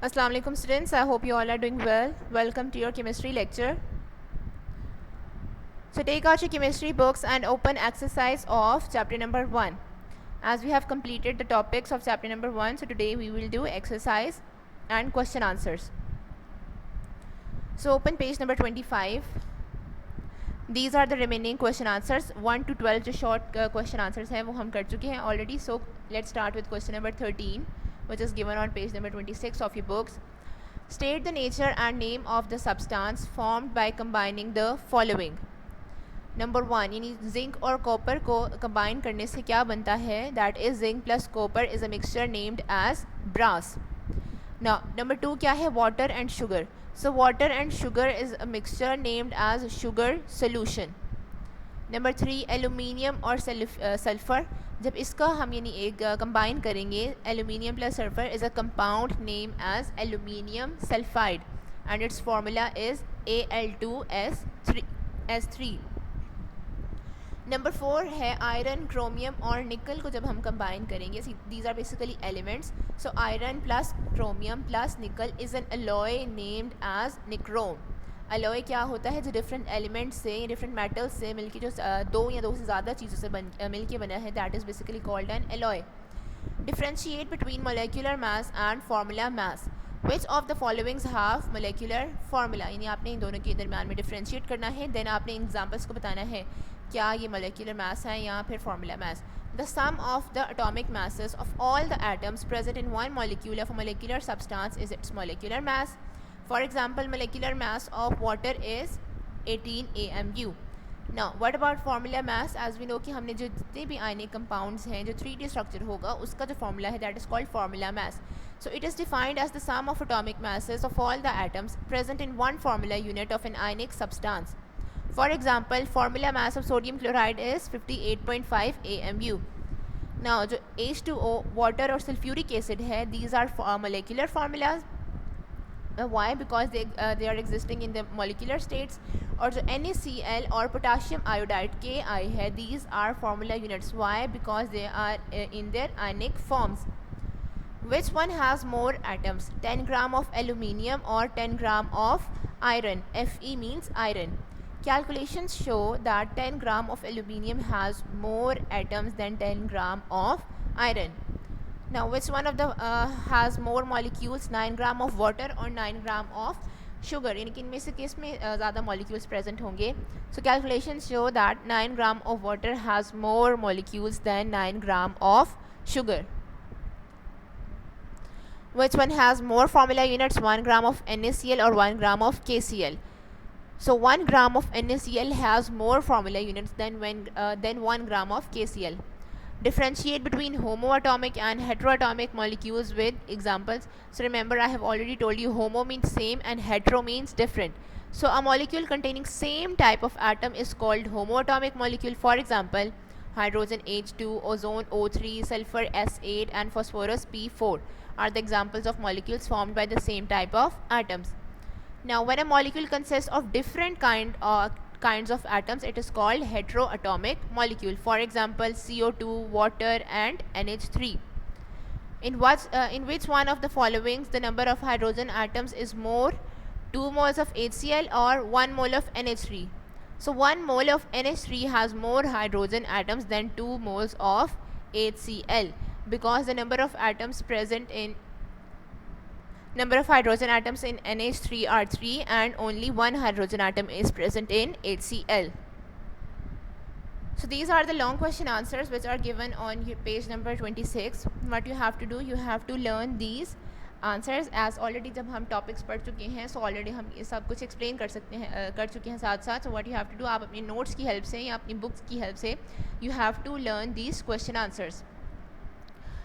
Assalamu alaikum students, I hope you all are doing well. Welcome to your chemistry lecture. So take out your chemistry books and open exercise of chapter number 1. As we have completed the topics of chapter number 1, so today we will do exercise and question answers. So open page number 25. These are the remaining question answers. 1 to 12 जो short question answers हैं वो हम कर चुके हैं already. So let's start with question number 13, which is given on page number 26 of your books. State the nature and name of the substance formed by combining the following. Number 1 यानी zinc और copper को combine करने से क्या बनता है, that is zinc plus copper is a mixture named as brass. Now number 2 क्या है, water and sugar. So water and sugar is a mixture named as sugar solution. Number 3 aluminium और sulphur, जब इसका हम यानी एक कंबाइन करेंगे, aluminium plus sulphur is a compound name as aluminium sulphide and its formula is Al2S3. Number 4 है iron, chromium और निकल को जब हम कंबाइन करेंगे, these are basically elements. So iron plus chromium plus nickel is an alloy named as nichrome. Alloy क्या होता है, जो डिफरेंट एलिमेंट्स से, डिफरेंट मेटल्स से मिलके जो दो या दो से ज़्यादा चीज़ों से मिलके बना है, that is basically called an alloy. Differentiate between molecular mass and formula mass. Which of the followings have molecular formula, यानी आपने इन दोनों के दरमियान में डिफ्रेंशिएट करना है. देन आपने एग्जाम्पल्स को बताना है क्या ये मोलिकुलर मास है या फिर formula mass. The sum of the atomic masses of all the atoms present in one molecule of a molecular substance is its molecular mass. For example, molecular mass of water is 18 AMU. Now what about formula mass? As we know कि हमने जो जितने भी ionic compounds हैं, जो 3D structure होगा उसका जो formula है, that is called formula mass. So it is defined as the sum of atomic masses of all the atoms present in one formula unit of an ionic substance. For example, formula mass of sodium chloride is 58.5 AMU. Now जो H2O, water और sulfuric acid है, these are molecular formulas. Why? Because they are existing in the molecular states. और जो NaCl और potassium iodide Ki है, these are formula units. Why? Because they are in their ionic forms. Which one has more atoms, 10 gram of aluminium or 10 gram of iron? Fe means iron. Calculations show that 10 gram of aluminium has more atoms than 10 gram of iron. Now which one of the has more molecules, 9 gram of water or 9 gram of sugar? यानी कि इनमें से किस में ज़्यादा molecules present होंगे. So calculations show that 9 gram of water has more molecules than 9 gram of sugar. Which one has more formula units, 1 gram of NaCl or 1 gram of KCl? So 1 gram of NaCl has more formula units than 1 gram of KCl. Differentiate between homoatomic and heteroatomic molecules with examples. So remember, I have already told you homo means same and hetero means different. So a molecule containing same type of atom is called homoatomic molecule. For example, hydrogen H2, ozone O3, sulfur S8 and phosphorus P4 are the examples of molecules formed by the same type of atoms. Now when a molecule consists of different kinds of atoms, it is called heteroatomic molecule. For example, CO2, water and NH3. In which one of the following the number of hydrogen atoms is more, 2 moles of HCl or 1 mole of NH3? So 1 mole of NH3 has more hydrogen atoms than 2 moles of HCl, because the number of hydrogen atoms in NH3 are 3 and only 1 hydrogen atom is present in HCl. So these are the long question answers which are given on page number 26. What you have to do, you have to learn these answers as already जब हम topics पढ़ चुके हैं, so already हम ये सब कुछ explain कर चुके हैं साथ साथ. So what you have to do, आप अपनी notes की help से या अपनी books की help से you have to learn these question answers.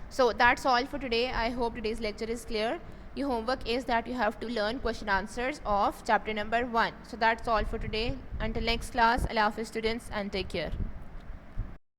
So that's all for today. I hope today's lecture is clear. Your homework is that you have to learn question answers of chapter number 1. So that's all for today. Until next class, Allah Hafiz students, and take care.